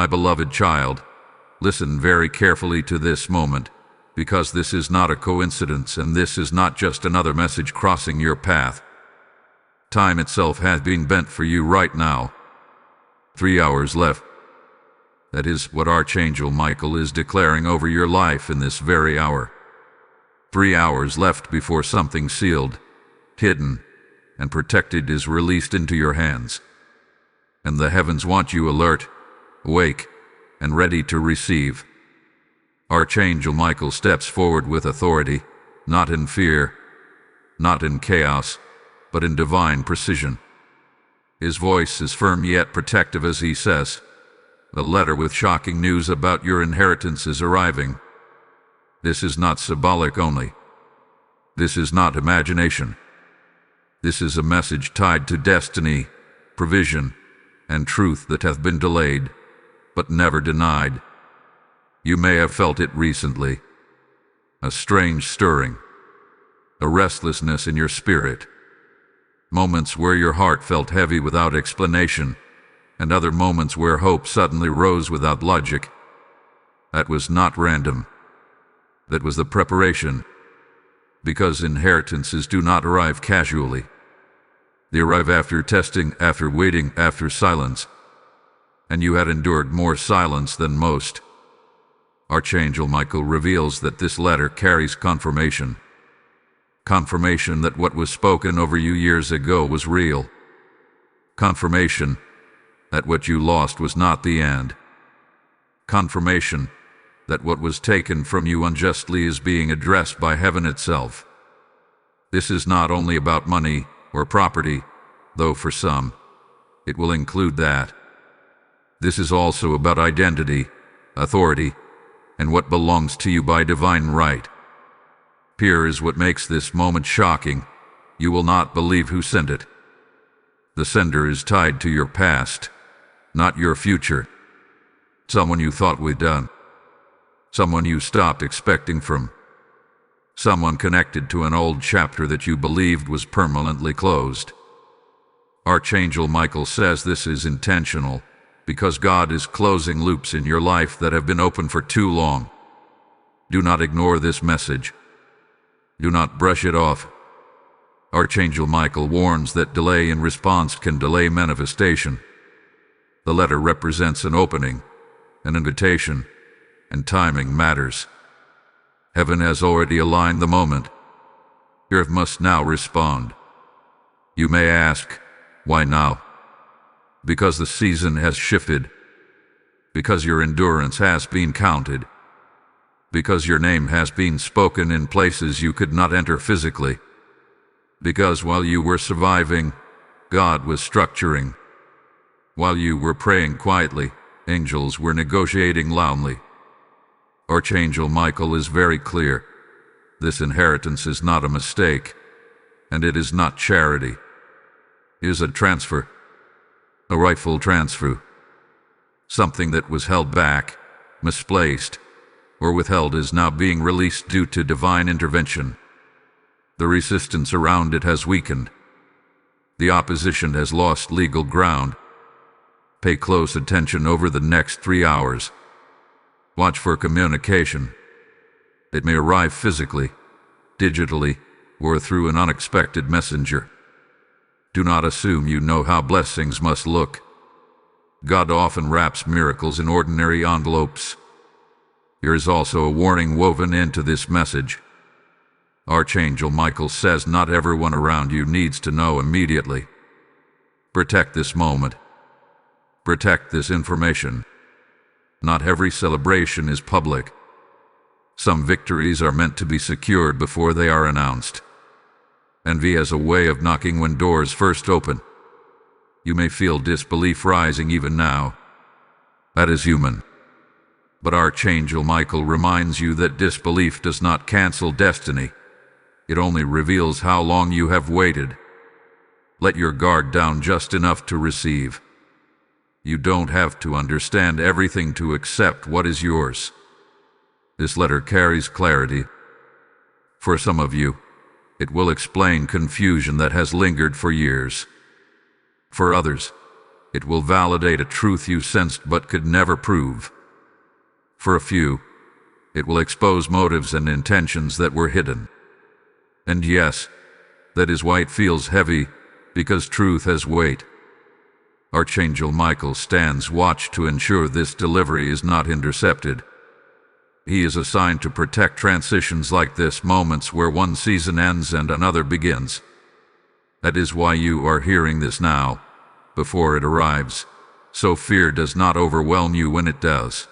My beloved child, listen very carefully to this moment, because this is not a coincidence and this is not just another message crossing your path. Time itself has been bent for you right now. 3 hours left. That is what Archangel Michael is declaring over your life in this very hour. 3 hours left before something sealed, hidden, and protected is released into your hands. And the heavens want you alert, awake, and ready to receive. Archangel Michael steps forward with authority, not in fear, not in chaos, but in divine precision. His voice is firm yet protective as he says, "A letter with shocking news about your inheritance is arriving. This is not symbolic only. This is not imagination. This is a message tied to destiny, provision, and truth that hath been delayed, but never denied. You may have felt it recently. A strange stirring, a restlessness in your spirit. Moments where your heart felt heavy without explanation, and other moments where hope suddenly rose without logic. That was not random. That was the preparation. Because inheritances do not arrive casually. They arrive after testing, after waiting, after silence. And you had endured more silence than most. Archangel Michael reveals that this letter carries confirmation. Confirmation that what was spoken over you years ago was real. Confirmation that what you lost was not the end. Confirmation that what was taken from you unjustly is being addressed by heaven itself. This is not only about money or property, though for some, it will include that. This is also about identity, authority, and what belongs to you by divine right. Here is what makes this moment shocking. You will not believe who sent it. The sender is tied to your past, not your future. Someone you thought we'd done. Someone you stopped expecting from. Someone connected to an old chapter that you believed was permanently closed. Archangel Michael says this is intentional, because God is closing loops in your life that have been open for too long. Do not ignore this message. Do not brush it off. Archangel Michael warns that delay in response can delay manifestation. The letter represents an opening, an invitation, and timing matters. Heaven has already aligned the moment. Earth must now respond. You may ask, why now? Because the season has shifted. Because your endurance has been counted. Because your name has been spoken in places you could not enter physically. Because while you were surviving, God was structuring. While you were praying quietly, angels were negotiating loudly. Archangel Michael is very clear. This inheritance is not a mistake, and it is not charity. It is a transfer. A rightful transfer. Something that was held back, misplaced, or withheld is now being released due to divine intervention. The resistance around it has weakened. The opposition has lost legal ground. Pay close attention over the next 3 hours. Watch for communication. It may arrive physically, digitally, or through an unexpected messenger. Do not assume you know how blessings must look. God often wraps miracles in ordinary envelopes. There is also a warning woven into this message. Archangel Michael says not everyone around you needs to know immediately. Protect this moment. Protect this information. Not every celebration is public. Some victories are meant to be secured before they are announced. Envy has a way of knocking when doors first open. You may feel disbelief rising even now. That is human. But Archangel Michael reminds you that disbelief does not cancel destiny. It only reveals how long you have waited. Let your guard down just enough to receive. You don't have to understand everything to accept what is yours. This letter carries clarity. For some of you, it will explain confusion that has lingered for years. For others, It will validate a truth you sensed but could never prove. For a few, it will expose motives and intentions that were hidden. And yes, that is why it feels heavy, because truth has weight. Archangel Michael stands watch to ensure this delivery is not intercepted. He is assigned to protect transitions like this, moments where one season ends and another begins. That is why you are hearing this now, before it arrives, so fear does not overwhelm you when it does.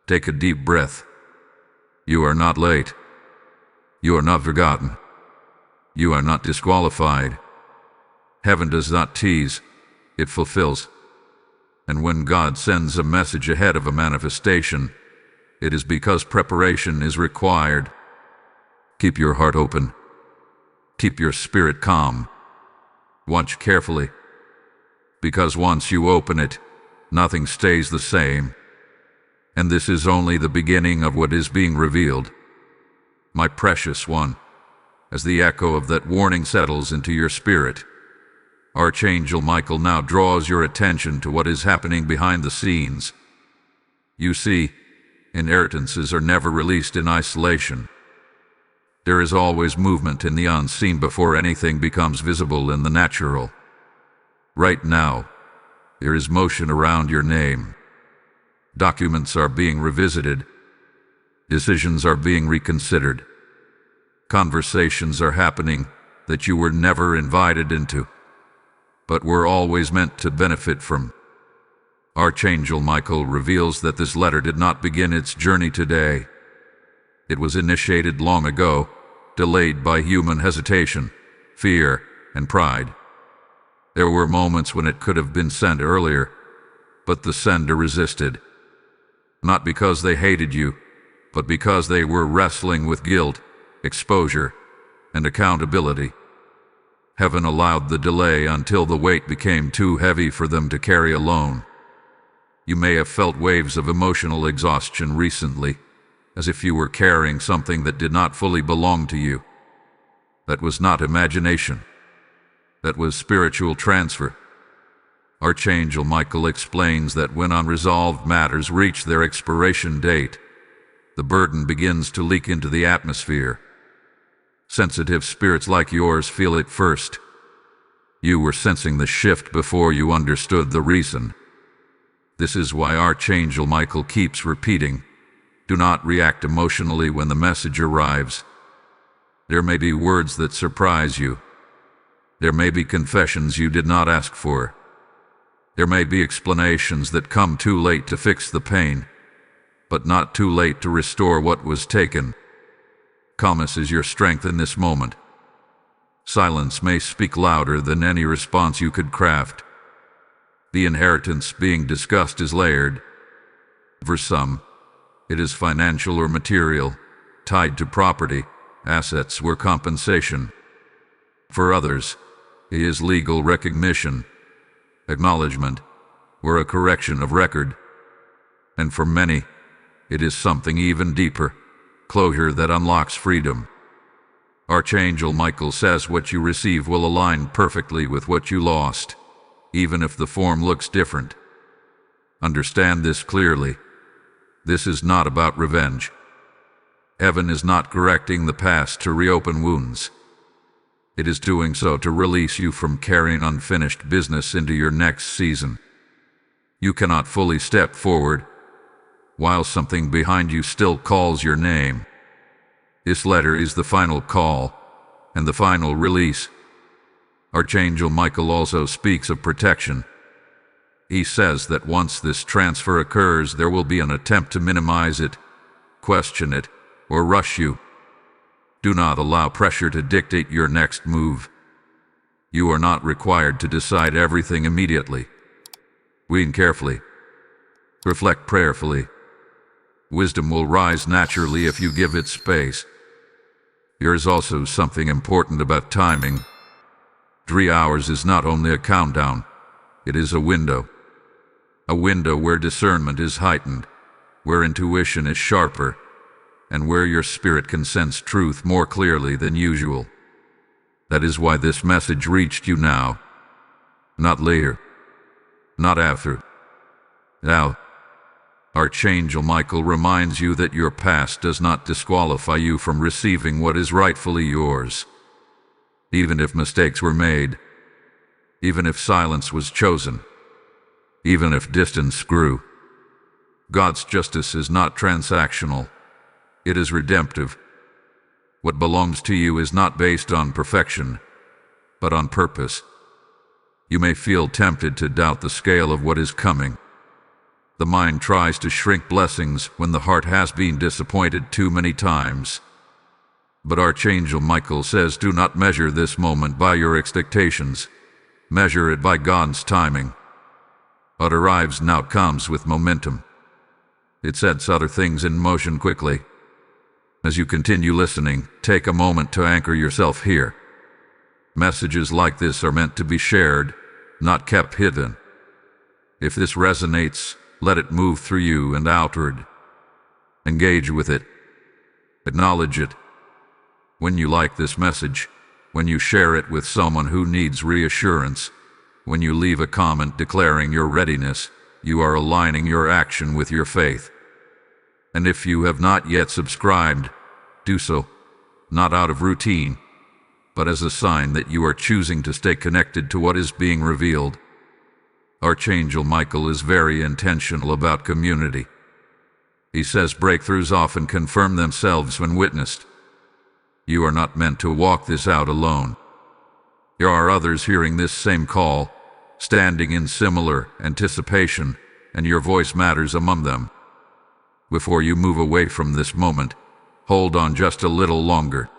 Take a deep breath. You are not late. You are not forgotten. You are not disqualified. Heaven does not tease, it fulfills. And when God sends a message ahead of a manifestation, it is because preparation is required. Keep your heart open. Keep your spirit calm. Watch carefully. Because once you open it, nothing stays the same. And this is only the beginning of what is being revealed. My precious one, as the echo of that warning settles into your spirit, Archangel Michael now draws your attention to what is happening behind the scenes. You see, inheritances are never released in isolation. There is always movement in the unseen before anything becomes visible in the natural. Right now, there is motion around your name. Documents are being revisited. Decisions are being reconsidered. Conversations are happening that you were never invited into, but were always meant to benefit from. Archangel Michael reveals that this letter did not begin its journey today. It was initiated long ago, delayed by human hesitation, fear, and pride. There were moments when it could have been sent earlier, but the sender resisted. Not because they hated you, but because they were wrestling with guilt, exposure, and accountability. Heaven allowed the delay until the weight became too heavy for them to carry alone. You may have felt waves of emotional exhaustion recently, as if you were carrying something that did not fully belong to you. That was not imagination. That was spiritual transfer. Archangel Michael explains that when unresolved matters reach their expiration date, the burden begins to leak into the atmosphere. Sensitive spirits like yours feel it first. You were sensing the shift before you understood the reason. This is why Archangel Michael keeps repeating, do not react emotionally when the message arrives. There may be words that surprise you. There may be confessions you did not ask for. There may be explanations that come too late to fix the pain, but not too late to restore what was taken. Calmness is your strength in this moment. Silence may speak louder than any response you could craft. The inheritance being discussed is layered. For some, it is financial or material, tied to property, assets, or compensation. For others, it is legal recognition, acknowledgement, or a correction of record. And for many, it is something even deeper, closure that unlocks freedom. Archangel Michael says what you receive will align perfectly with what you lost, even if the form looks different. Understand this clearly. This is not about revenge. Heaven is not correcting the past to reopen wounds. It is doing so to release you from carrying unfinished business into your next season. You cannot fully step forward while something behind you still calls your name. This letter is the final call and the final release. Archangel Michael also speaks of protection. He says that once this transfer occurs, there will be an attempt to minimize it, question it, or rush you. Do not allow pressure to dictate your next move. You are not required to decide everything immediately. Weigh carefully. Reflect prayerfully. Wisdom will rise naturally if you give it space. There is also something important about timing. 3 hours is not only a countdown, it is a window. A window where discernment is heightened, where intuition is sharper, and where your spirit can sense truth more clearly than usual. That is why this message reached you now, not later. not after. Now, Archangel Michael reminds you that your past does not disqualify you from receiving what is rightfully yours. Even if mistakes were made, even if silence was chosen, even if distance grew, God's justice is not transactional. It is redemptive. What belongs to you is not based on perfection, but on purpose. You may feel tempted to doubt the scale of what is coming. The mind tries to shrink blessings when the heart has been disappointed too many times. But Archangel Michael says, do not measure this moment by your expectations. Measure it by God's timing. What arrives now comes with momentum. It sets other things in motion quickly. As you continue listening, take a moment to anchor yourself here. Messages like this are meant to be shared, not kept hidden. If this resonates, let it move through you and outward. Engage with it. Acknowledge it. When you like this message, when you share it with someone who needs reassurance, when you leave a comment declaring your readiness, you are aligning your action with your faith. And if you have not yet subscribed, do so, not out of routine, but as a sign that you are choosing to stay connected to what is being revealed. Archangel Michael is very intentional about community. He says breakthroughs often confirm themselves when witnessed. You are not meant to walk this out alone. There are others hearing this same call, standing in similar anticipation, and your voice matters among them. Before you move away from this moment, hold on just a little longer.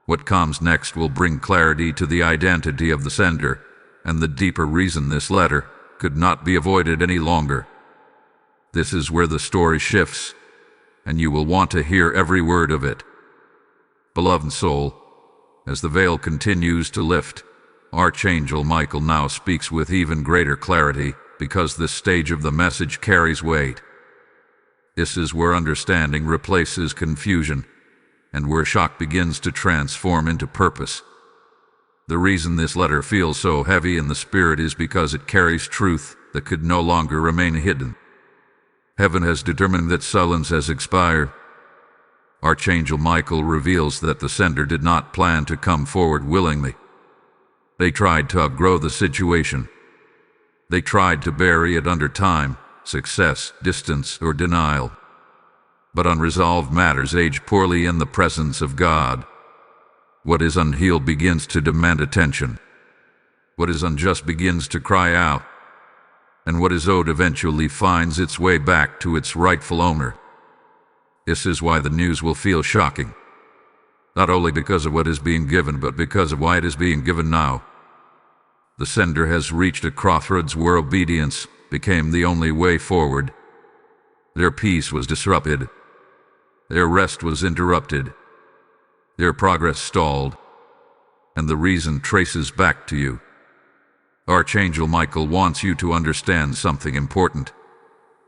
What comes next will bring clarity to the identity of the sender, and the deeper reason this letter could not be avoided any longer. This is where the story shifts, and you will want to hear every word of it. Beloved soul, as the veil continues to lift, Archangel Michael now speaks with even greater clarity, because this stage of the message carries weight. This is where understanding replaces confusion, and where shock begins to transform into purpose. The reason this letter feels so heavy in the spirit is because it carries truth that could no longer remain hidden. Heaven has determined that silence has expired. Archangel Michael reveals that the sender did not plan to come forward willingly. They tried to outgrow the situation. They tried to bury it under time, success, distance, or denial. But unresolved matters age poorly in the presence of God. What is unhealed begins to demand attention. What is unjust begins to cry out. And what is owed eventually finds its way back to its rightful owner. This is why the news will feel shocking. Not only because of what is being given, but because of why it is being given now. The sender has reached a crossroads where obedience became the only way forward. Their peace was disrupted. Their rest was interrupted. Their progress stalled. And the reason traces back to you. Archangel Michael wants you to understand something important.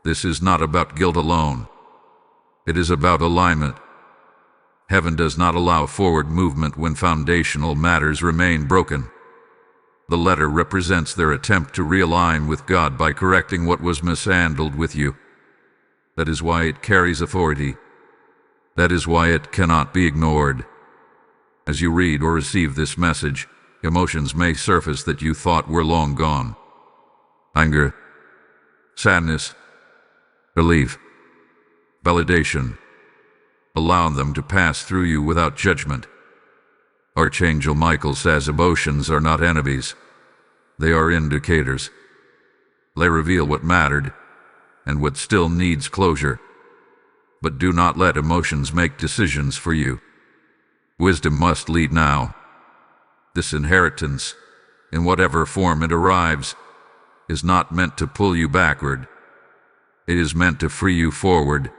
This is not about guilt alone. It is about alignment. Heaven does not allow forward movement when foundational matters remain broken. The letter represents their attempt to realign with God by correcting what was mishandled with you. That is why it carries authority. That is why it cannot be ignored. As you read or receive this message, emotions may surface that you thought were long gone. Anger, sadness, relief, validation. Allow them to pass through you without judgment. Archangel Michael says emotions are not enemies. They are indicators. They reveal what mattered and what still needs closure. But do not let emotions make decisions for you. Wisdom must lead now. This inheritance, in whatever form it arrives, is not meant to pull you backward. It is meant to free you forward.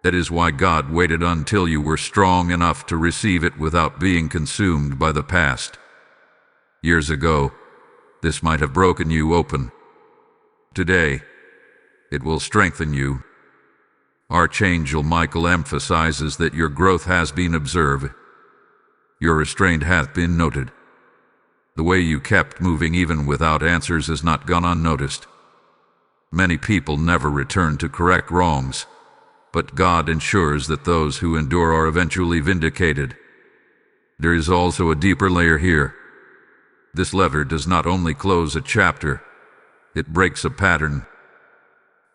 That is why God waited until you were strong enough to receive it without being consumed by the past. Years ago, this might have broken you open. Today, it will strengthen you. Archangel Michael emphasizes that your growth has been observed. Your restraint hath been noted. The way you kept moving even without answers has not gone unnoticed. Many people never return to correct wrongs, but God ensures that those who endure are eventually vindicated. There is also a deeper layer here. This letter does not only close a chapter, it breaks a pattern.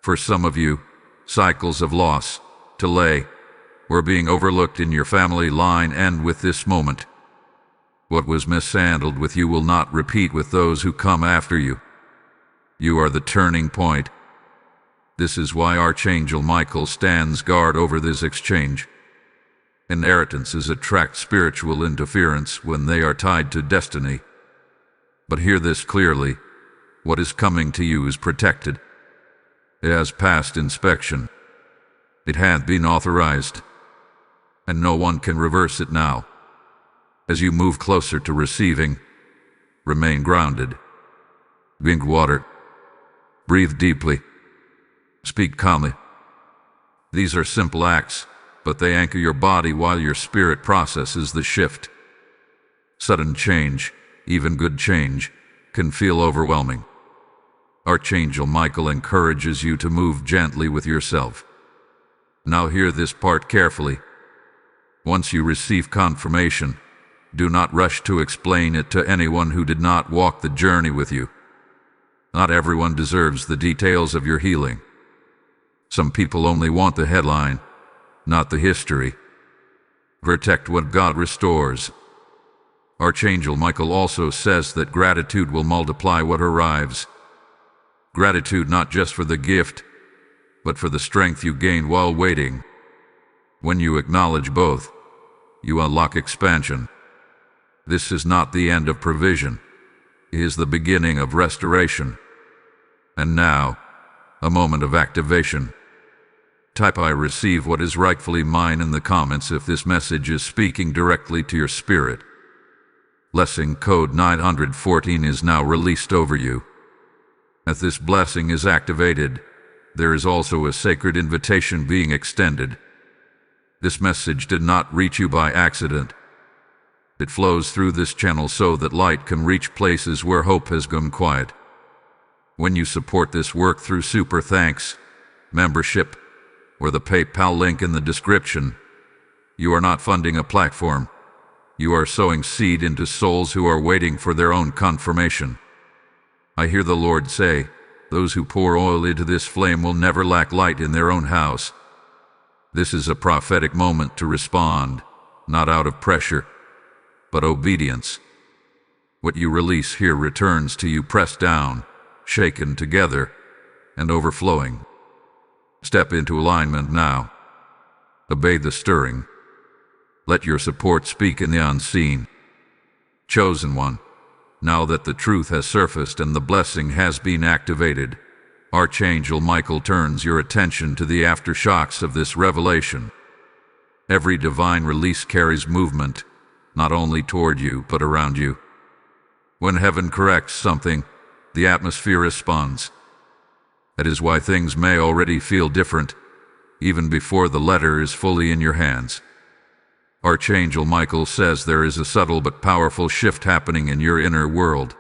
For some of you, cycles of loss, delay, or being overlooked in your family line end with this moment. What was mishandled with you will not repeat with those who come after you. You are the turning point. This is why Archangel Michael stands guard over this exchange. Inheritances attract spiritual interference when they are tied to destiny. But hear this clearly. What is coming to you is protected. It has passed inspection. It had been authorized. And no one can reverse it now. As you move closer to receiving, remain grounded. Drink water. Breathe deeply. Speak calmly. These are simple acts, but they anchor your body while your spirit processes the shift. Sudden change, even good change, can feel overwhelming. Archangel Michael encourages you to move gently with yourself. Now hear this part carefully. Once you receive confirmation, do not rush to explain it to anyone who did not walk the journey with you. Not everyone deserves the details of your healing. Some people only want the headline, not the history. Protect what God restores. Archangel Michael also says that gratitude will multiply what arrives. Gratitude not just for the gift, but for the strength you gained while waiting. When you acknowledge both, you unlock expansion. This is not the end of provision. It is the beginning of restoration. And now, a moment of activation. Type "I receive what is rightfully mine" in the comments if this message is speaking directly to your spirit. Blessing code 914 is now released over you. As this blessing is activated, there is also a sacred invitation being extended. This message did not reach you by accident. It flows through this channel so that light can reach places where hope has gone quiet. When you support this work through super thanks, membership, or the PayPal link in the description, you are not funding a platform. You are sowing seed into souls who are waiting for their own confirmation. I hear the Lord say, those who pour oil into this flame will never lack light in their own house. This is a prophetic moment to respond, not out of pressure, but obedience. What you release here returns to you pressed down, shaken together, and overflowing. Step into alignment now. Obey the stirring. Let your support speak in the unseen. Chosen one, now that the truth has surfaced and the blessing has been activated, Archangel Michael turns your attention to the aftershocks of this revelation. Every divine release carries movement, not only toward you, but around you. When heaven corrects something, the atmosphere responds. That is why things may already feel different, even before the letter is fully in your hands. Archangel Michael says there is a subtle but powerful shift happening in your inner world.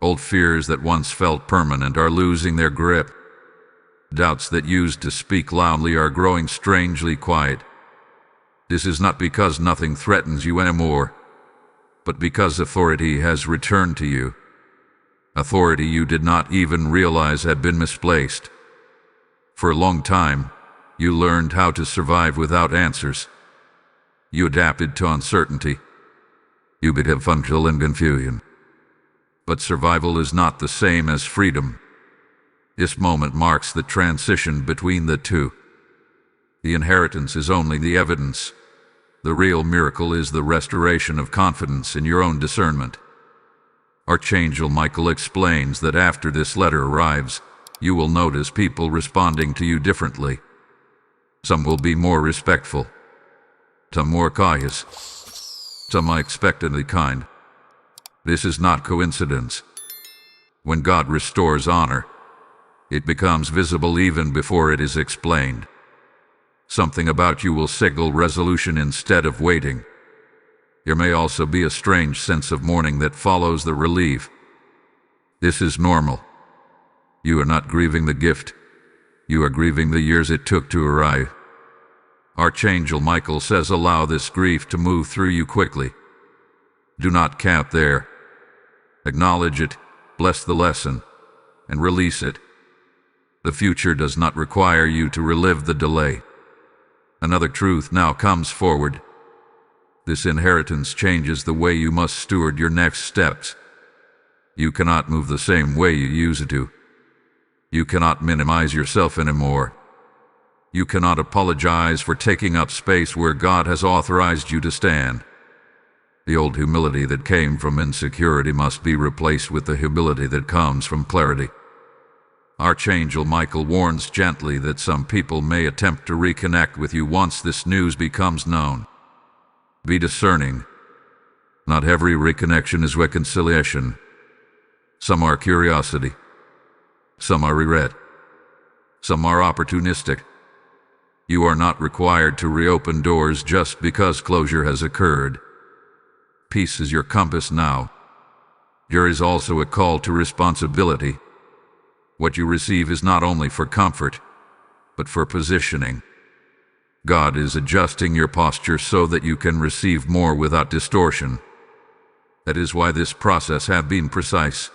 Old fears that once felt permanent are losing their grip. Doubts that used to speak loudly are growing strangely quiet. This is not because nothing threatens you anymore, but because authority has returned to you. Authority you did not even realize had been misplaced. For a long time, you learned how to survive without answers. You adapted to uncertainty. You became functional in confusion. But survival is not the same as freedom. This moment marks the transition between the two. The inheritance is only the evidence. The real miracle is the restoration of confidence in your own discernment. Archangel Michael explains that after this letter arrives, you will notice people responding to you differently. Some will be more respectful, some more cautious, some unexpectedly kind. This is not coincidence. When God restores honor, it becomes visible even before it is explained. Something about you will signal resolution instead of waiting. There may also be a strange sense of mourning that follows the relief. This is normal. You are not grieving the gift. You are grieving the years it took to arrive. Archangel Michael says allow this grief to move through you quickly. Do not camp there. Acknowledge it, bless the lesson, and release it. The future does not require you to relive the delay. Another truth now comes forward. This inheritance changes the way you must steward your next steps. You cannot move the same way you used to. You cannot minimize yourself anymore. You cannot apologize for taking up space where God has authorized you to stand. The old humility that came from insecurity must be replaced with the humility that comes from clarity. Archangel Michael warns gently that some people may attempt to reconnect with you once this news becomes known. Be discerning. Not every reconnection is reconciliation. Some are curiosity. Some are regret. Some are opportunistic. You are not required to reopen doors just because closure has occurred. Peace is your compass now. There is also a call to responsibility. What you receive is not only for comfort, but for positioning. God is adjusting your posture so that you can receive more without distortion. That is why this process has been precise.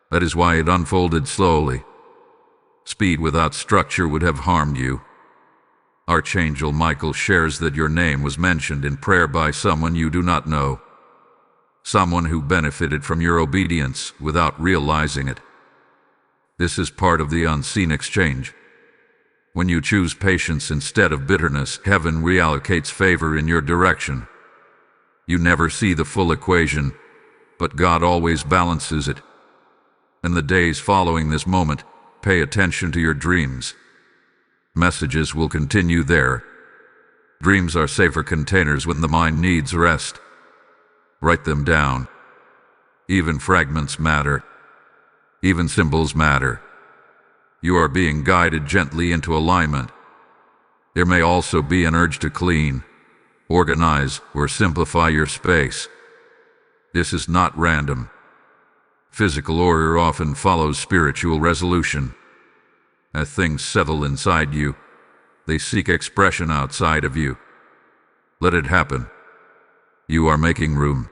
That is why it unfolded slowly. Speed without structure would have harmed you. Archangel Michael shares that your name was mentioned in prayer by someone you do not know. Someone who benefited from your obedience without realizing it. This is part of the unseen exchange. When you choose patience instead of bitterness, heaven reallocates favor in your direction. You never see the full equation, but God always balances it. In the days following this moment, pay attention to your dreams. Messages will continue there. Dreams are safer containers when the mind needs rest. Write them down. Even fragments matter. Even symbols matter. You are being guided gently into alignment. There may also be an urge to clean, organize, or simplify your space. This is not random. Physical order often follows spiritual resolution. As things settle inside you, they seek expression outside of you. Let it happen. You are making room.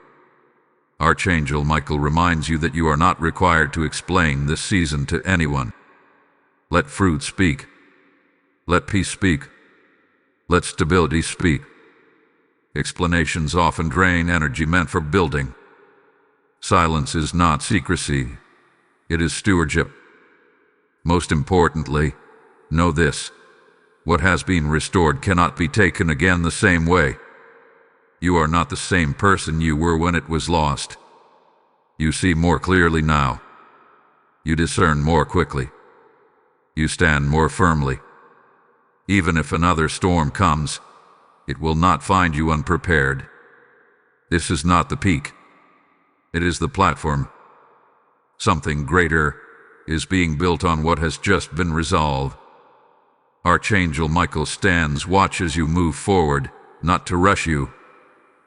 Archangel Michael reminds you that you are not required to explain this season to anyone. Let fruit speak. Let peace speak. Let stability speak. Explanations often drain energy meant for building. Silence is not secrecy. It is stewardship. Most importantly, know this. What has been restored cannot be taken again the same way. You are not the same person you were when it was lost. You see more clearly now. You discern more quickly. You stand more firmly. Even if another storm comes, it will not find you unprepared. This is not the peak. It is the platform. Something greater is being built on what has just been resolved. Archangel Michael stands watch as you move forward, not to rush you,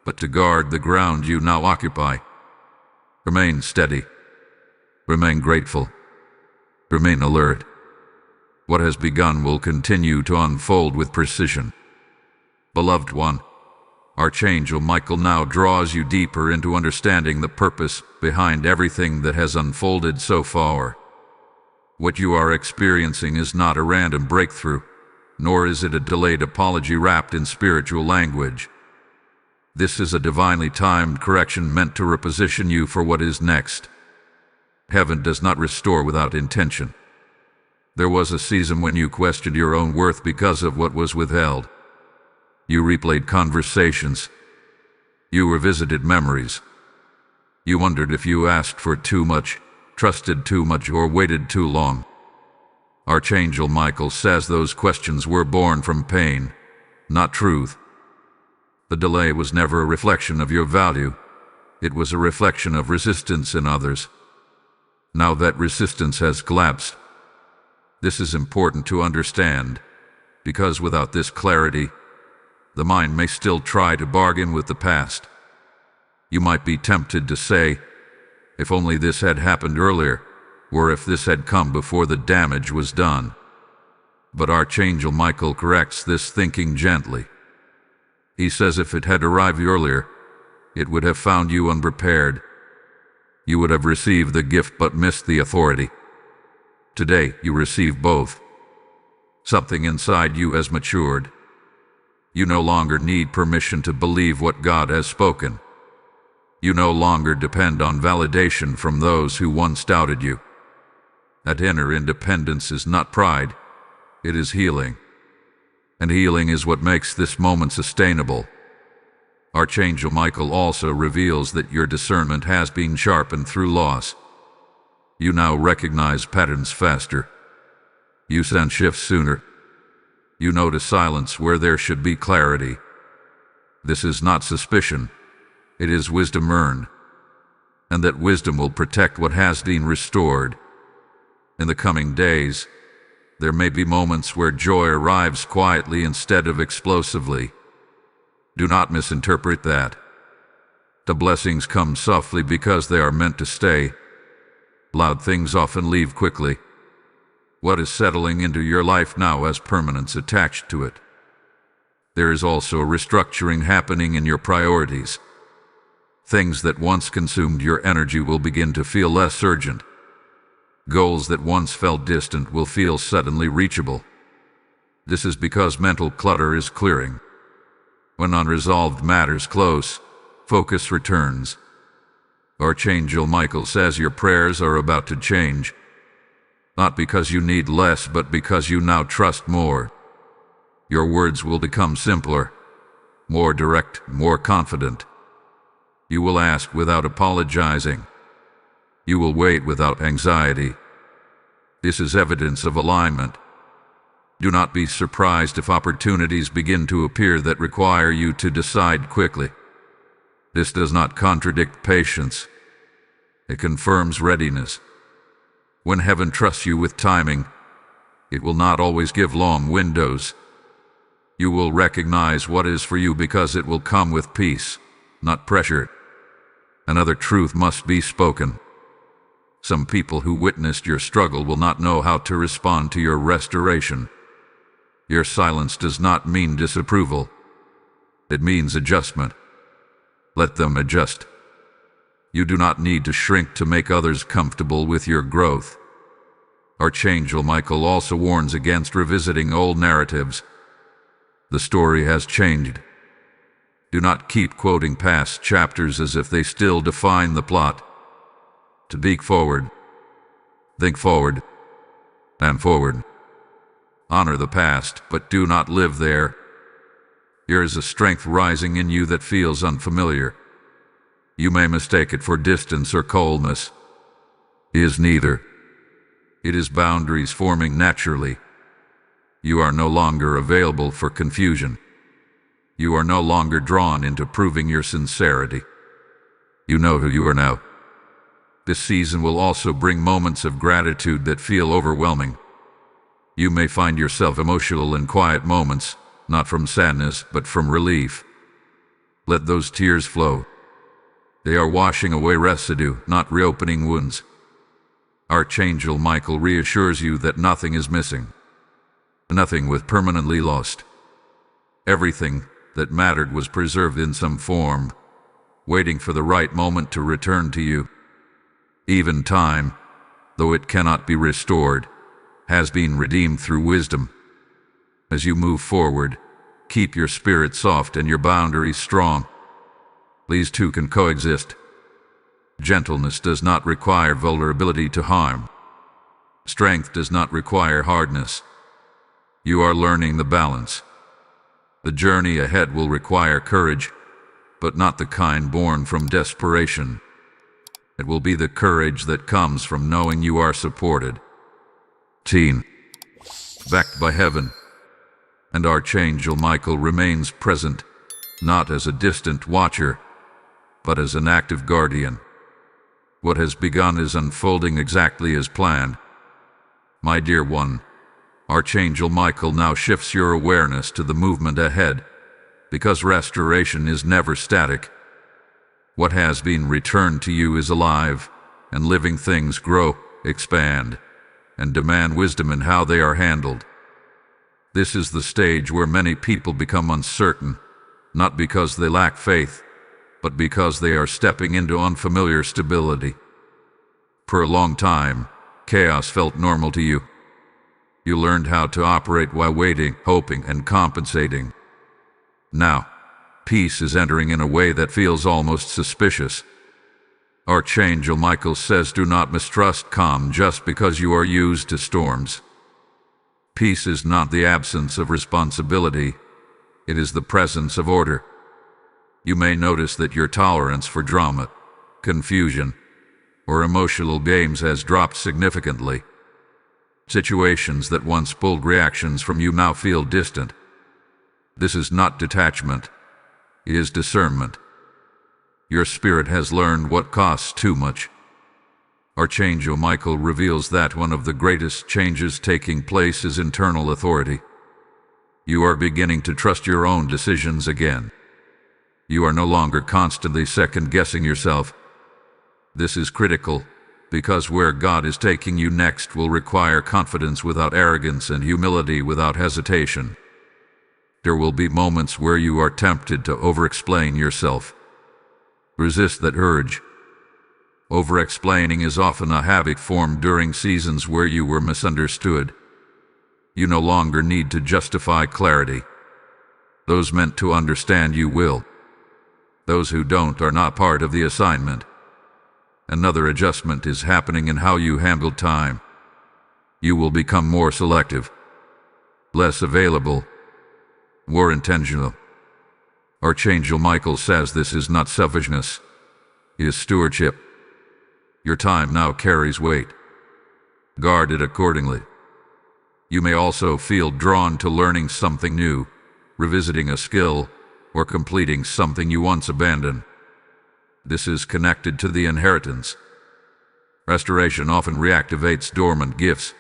but to guard the ground you now occupy. Remain steady. Remain grateful. Remain alert. What has begun will continue to unfold with precision. Beloved one, Archangel Michael now draws you deeper into understanding the purpose behind everything that has unfolded so far. What you are experiencing is not a random breakthrough, nor is it a delayed apology wrapped in spiritual language. This is a divinely timed correction meant to reposition you for what is next. Heaven does not restore without intention. There was a season when you questioned your own worth because of what was withheld. You replayed conversations. You revisited memories. You wondered if you asked for too much, trusted too much, or waited too long. Archangel Michael says those questions were born from pain, not truth. The delay was never a reflection of your value. It was a reflection of resistance in others. Now that resistance has collapsed. This is important to understand, because without this clarity, the mind may still try to bargain with the past. You might be tempted to say, if only this had happened earlier, or if this had come before the damage was done. But Archangel Michael corrects this thinking gently. He says if it had arrived earlier, it would have found you unprepared. You would have received the gift but missed the authority. Today you receive both. Something inside you has matured. You no longer need permission to believe what God has spoken. You no longer depend on validation from those who once doubted you. That inner independence is not pride, it is healing. And healing is what makes this moment sustainable. Archangel Michael also reveals that your discernment has been sharpened through loss. You now recognize patterns faster. You sense shifts sooner. You notice silence where there should be clarity. This is not suspicion. It is wisdom earned. And that wisdom will protect what has been restored. In the coming days, there may be moments where joy arrives quietly instead of explosively. Do not misinterpret that. The blessings come softly because they are meant to stay. Loud things often leave quickly. What is settling into your life now has permanence attached to it. There is also a restructuring happening in your priorities. Things that once consumed your energy will begin to feel less urgent. Goals that once felt distant will feel suddenly reachable. This is because mental clutter is clearing. When unresolved matters close, focus returns. Archangel Michael says your prayers are about to change. Not because you need less, but because you now trust more. Your words will become simpler, more direct, more confident. You will ask without apologizing. You will wait without anxiety. This is evidence of alignment. Do not be surprised if opportunities begin to appear that require you to decide quickly. This does not contradict patience. It confirms readiness. When heaven trusts you with timing, it will not always give long windows. You will recognize what is for you because it will come with peace, not pressure. Another truth must be spoken. Some people who witnessed your struggle will not know how to respond to your restoration. Your silence does not mean disapproval. It means adjustment. Let them adjust. You do not need to shrink to make others comfortable with your growth. Archangel Michael also warns against revisiting old narratives. The story has changed. Do not keep quoting past chapters as if they still define the plot. To think forward, and forward. Honor the past, but do not live there. There is a strength rising in you that feels unfamiliar. You may mistake it for distance or coldness. It is neither. It is boundaries forming naturally. You are no longer available for confusion. You are no longer drawn into proving your sincerity. You know who you are now. This season will also bring moments of gratitude that feel overwhelming. You may find yourself emotional in quiet moments, not from sadness, but from relief. Let those tears flow. They are washing away residue, not reopening wounds. Archangel Michael reassures you that nothing is missing. Nothing was permanently lost. Everything that mattered was preserved in some form, waiting for the right moment to return to you. Even time, though it cannot be restored, has been redeemed through wisdom. As you move forward, keep your spirit soft and your boundaries strong. These two can coexist. Gentleness does not require vulnerability to harm. Strength does not require hardness. You are learning the balance. The journey ahead will require courage, but not the kind born from desperation. It will be the courage that comes from knowing you are supported. Backed by heaven. And Archangel Michael remains present, not as a distant watcher, but as an active guardian. What has begun is unfolding exactly as planned. My dear one, Archangel Michael now shifts your awareness to the movement ahead, because restoration is never static. What has been returned to you is alive, and living things grow, expand, and demand wisdom in how they are handled. This is the stage where many people become uncertain, not because they lack faith, but because they are stepping into unfamiliar stability. For a long time, chaos felt normal to you. You learned how to operate while waiting, hoping, and compensating. Now, peace is entering in a way that feels almost suspicious. Archangel Michael says do not mistrust calm just because you are used to storms. Peace is not the absence of responsibility, it is the presence of order. You may notice that your tolerance for drama, confusion, or emotional games has dropped significantly. Situations that once pulled reactions from you now feel distant. This is not detachment, it is discernment. Your spirit has learned what costs too much. Archangel Michael reveals that one of the greatest changes taking place is internal authority. You are beginning to trust your own decisions again. You are no longer constantly second-guessing yourself. This is critical, because where God is taking you next will require confidence without arrogance and humility without hesitation. There will be moments where you are tempted to over-explain yourself. Resist that urge. Over-explaining is often a habit formed during seasons where you were misunderstood. You no longer need to justify clarity. Those meant to understand you will. Those who don't are not part of the assignment. Another adjustment is happening in how you handle time. You will become more selective, less available, more intentional. Archangel Michael says this is not selfishness, it is stewardship. Your time now carries weight. Guard it accordingly. You may also feel drawn to learning something new, revisiting a skill, or completing something you once abandoned. This is connected to the inheritance. Restoration often reactivates dormant gifts.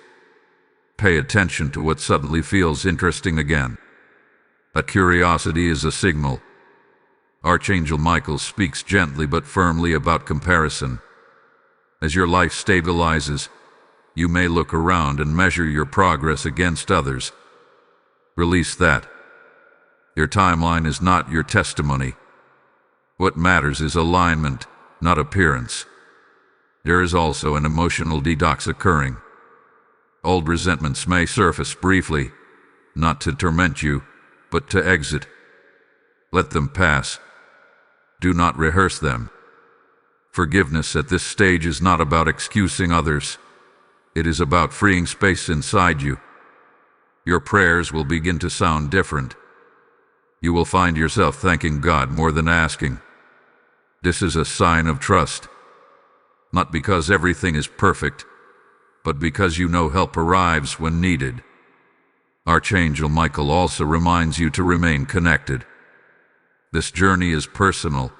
Pay attention to what suddenly feels interesting again. A curiosity is a signal. Archangel Michael speaks gently but firmly about comparison. As your life stabilizes, you may look around and measure your progress against others. Release that. Your timeline is not your testimony. What matters is alignment, not appearance. There is also an emotional detox occurring. Old resentments may surface briefly, not to torment you, but to exit. Let them pass. Do not rehearse them. Forgiveness at this stage is not about excusing others. It is about freeing space inside you. Your prayers will begin to sound different. You will find yourself thanking God more than asking. This is a sign of trust. Not because everything is perfect, but because you know help arrives when needed. Archangel Michael also reminds you to remain connected. This journey is personal,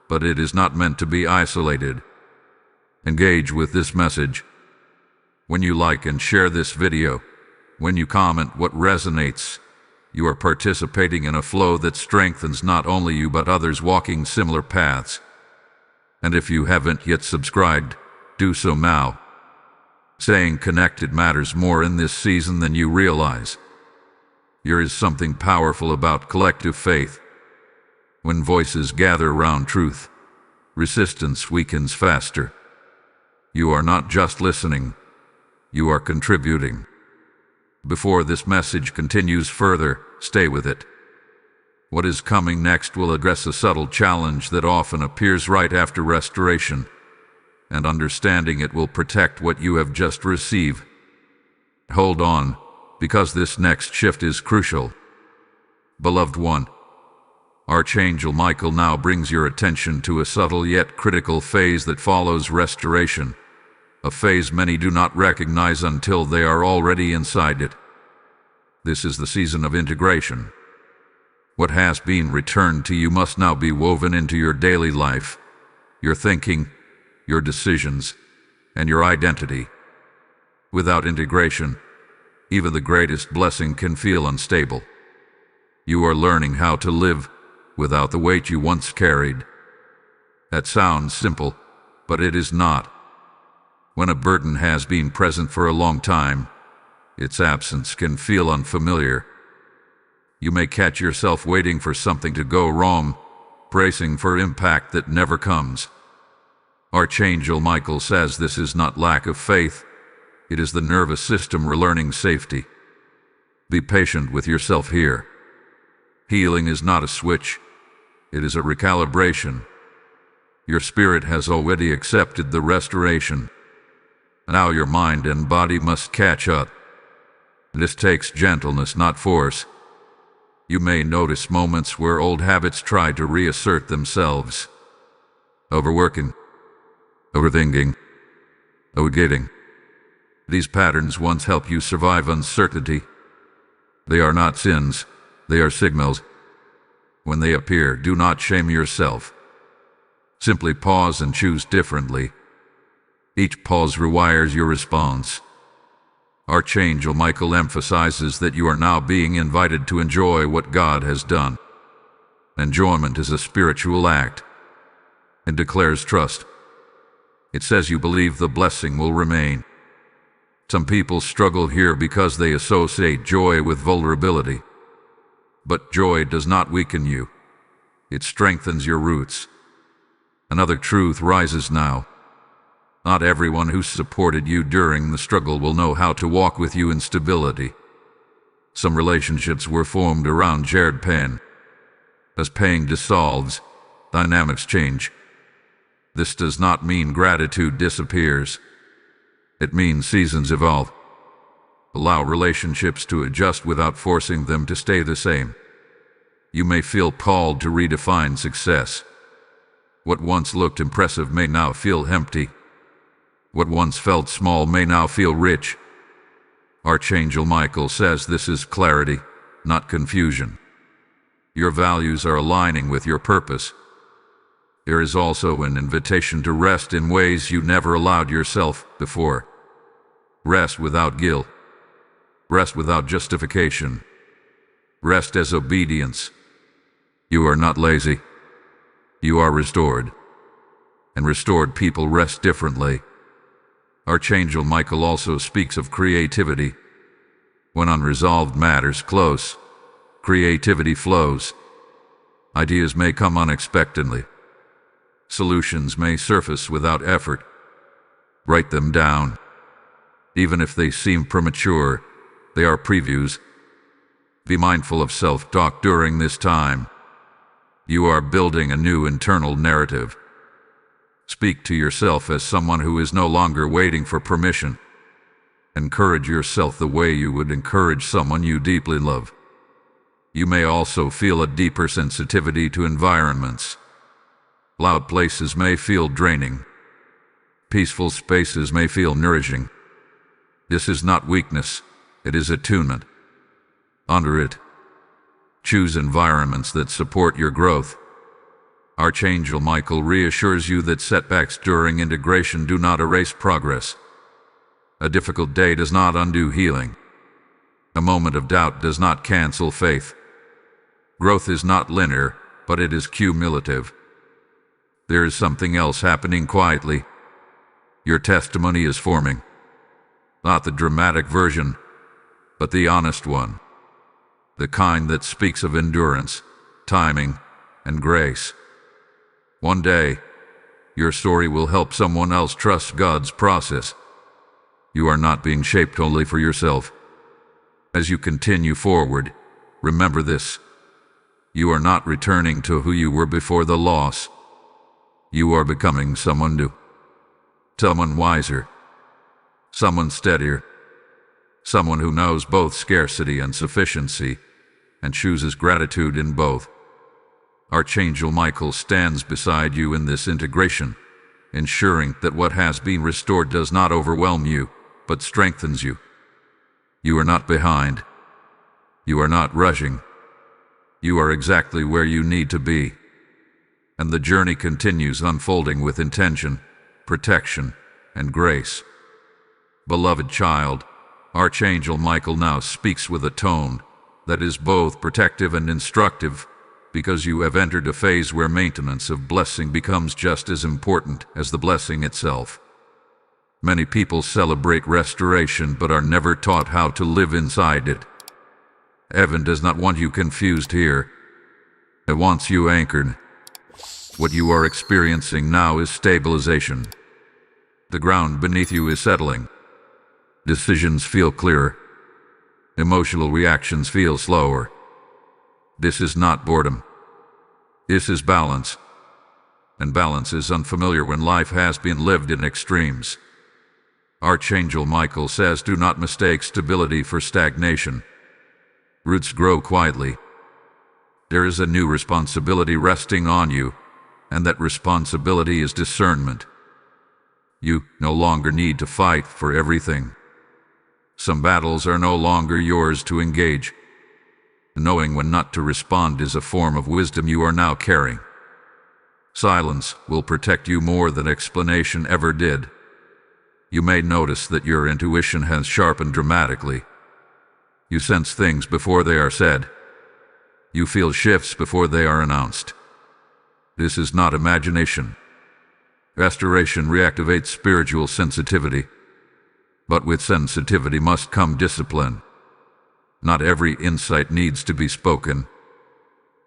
but it is not meant to be isolated. Engage with this message. When you like and share this video, when you comment what resonates, you are participating in a flow that strengthens not only you but others walking similar paths. And if you haven't yet subscribed, do so now. Staying connected matters more in this season than you realize. There is something powerful about collective faith. When voices gather around truth, resistance weakens faster. You are not just listening, you are contributing. Before this message continues further, stay with it. What is coming next will address a subtle challenge that often appears right after restoration, and understanding it will protect what you have just received. Hold on, because this next shift is crucial. Beloved one, Archangel Michael now brings your attention to a subtle yet critical phase that follows restoration, a phase many do not recognize until they are already inside it. This is the season of integration. What has been returned to you must now be woven into your daily life, your thinking, your decisions, and your identity. Without integration, even the greatest blessing can feel unstable. You are learning how to live without the weight you once carried. That sounds simple, but it is not. When a burden has been present for a long time, its absence can feel unfamiliar. You may catch yourself waiting for something to go wrong, bracing for impact that never comes. Archangel Michael says this is not lack of faith, it is the nervous system relearning safety. Be patient with yourself here. Healing is not a switch, it is a recalibration. Your spirit has already accepted the restoration. Now your mind and body must catch up. This takes gentleness, not force. You may notice moments where old habits try to reassert themselves. Overworking, overthinking, overgetting. These patterns once helped you survive uncertainty. They are not sins, they are signals. When they appear, do not shame yourself. Simply pause and choose differently. Each pause rewires your response. Archangel Michael emphasizes that you are now being invited to enjoy what God has done. Enjoyment is a spiritual act and declares trust. It says you believe the blessing will remain. Some people struggle here because they associate joy with vulnerability. But joy does not weaken you. It strengthens your roots. Another truth rises now. Not everyone who supported you during the struggle will know how to walk with you in stability. Some relationships were formed around shared pain. As pain dissolves, dynamics change. This does not mean gratitude disappears. It means seasons evolve. Allow relationships to adjust without forcing them to stay the same. You may feel called to redefine success. What once looked impressive may now feel empty. What once felt small may now feel rich. Archangel Michael says this is clarity, not confusion. Your values are aligning with your purpose. There is also an invitation to rest in ways you never allowed yourself before. Rest without guilt. Rest without justification. Rest as obedience. You are not lazy. You are restored. And restored people rest differently. Archangel Michael also speaks of creativity. When unresolved matters close, creativity flows. Ideas may come unexpectedly. Solutions may surface without effort. Write them down. Even if they seem premature, they are previews. Be mindful of self-talk during this time. You are building a new internal narrative. Speak to yourself as someone who is no longer waiting for permission. Encourage yourself the way you would encourage someone you deeply love. You may also feel a deeper sensitivity to environments. Loud places may feel draining. Peaceful spaces may feel nourishing. This is not weakness, it is attunement. Honor it. Choose environments that support your growth. Archangel Michael reassures you that setbacks during integration do not erase progress. A difficult day does not undo healing. A moment of doubt does not cancel faith. Growth is not linear, but it is cumulative. There is something else happening quietly. Your testimony is forming. Not the dramatic version, but the honest one. The kind that speaks of endurance, timing, and grace. One day, your story will help someone else trust God's process. You are not being shaped only for yourself. As you continue forward, remember this. You are not returning to who you were before the loss. You are becoming someone new. Someone wiser. Someone steadier. Someone who knows both scarcity and sufficiency, and chooses gratitude in both. Archangel Michael stands beside you in this integration, ensuring that what has been restored does not overwhelm you, but strengthens you. You are not behind. You are not rushing. You are exactly where you need to be. And the journey continues unfolding with intention, protection, and grace. Beloved child, Archangel Michael now speaks with a tone that is both protective and instructive, because you have entered a phase where maintenance of blessing becomes just as important as the blessing itself. Many people celebrate restoration but are never taught how to live inside it. Heaven does not want you confused here. It wants you anchored. What you are experiencing now is stabilization. The ground beneath you is settling. Decisions feel clearer. Emotional reactions feel slower. This is not boredom. This is balance. And balance is unfamiliar when life has been lived in extremes. Archangel Michael says, do not mistake stability for stagnation. Roots grow quietly. There is a new responsibility resting on you, and that responsibility is discernment. You no longer need to fight for everything. Some battles are no longer yours to engage. Knowing when not to respond is a form of wisdom you are now carrying. Silence will protect you more than explanation ever did. You may notice that your intuition has sharpened dramatically. You sense things before they are said. You feel shifts before they are announced. This is not imagination. Restoration reactivates spiritual sensitivity. But with sensitivity must come discipline. Not every insight needs to be spoken.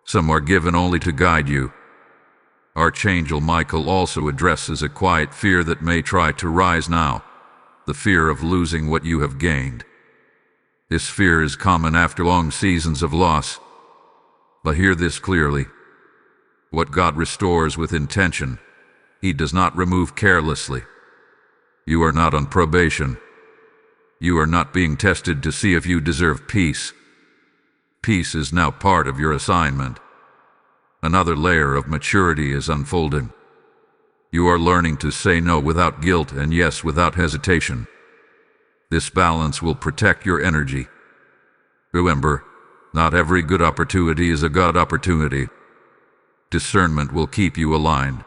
Some are given only to guide you. Archangel Michael also addresses a quiet fear that may try to rise now, the fear of losing what you have gained. This fear is common after long seasons of loss. But hear this clearly. What God restores with intention, He does not remove carelessly. You are not on probation. You are not being tested to see if you deserve peace. Peace is now part of your assignment. Another layer of maturity is unfolding. You are learning to say no without guilt and yes without hesitation. This balance will protect your energy. Remember, not every good opportunity is a God opportunity. Discernment will keep you aligned.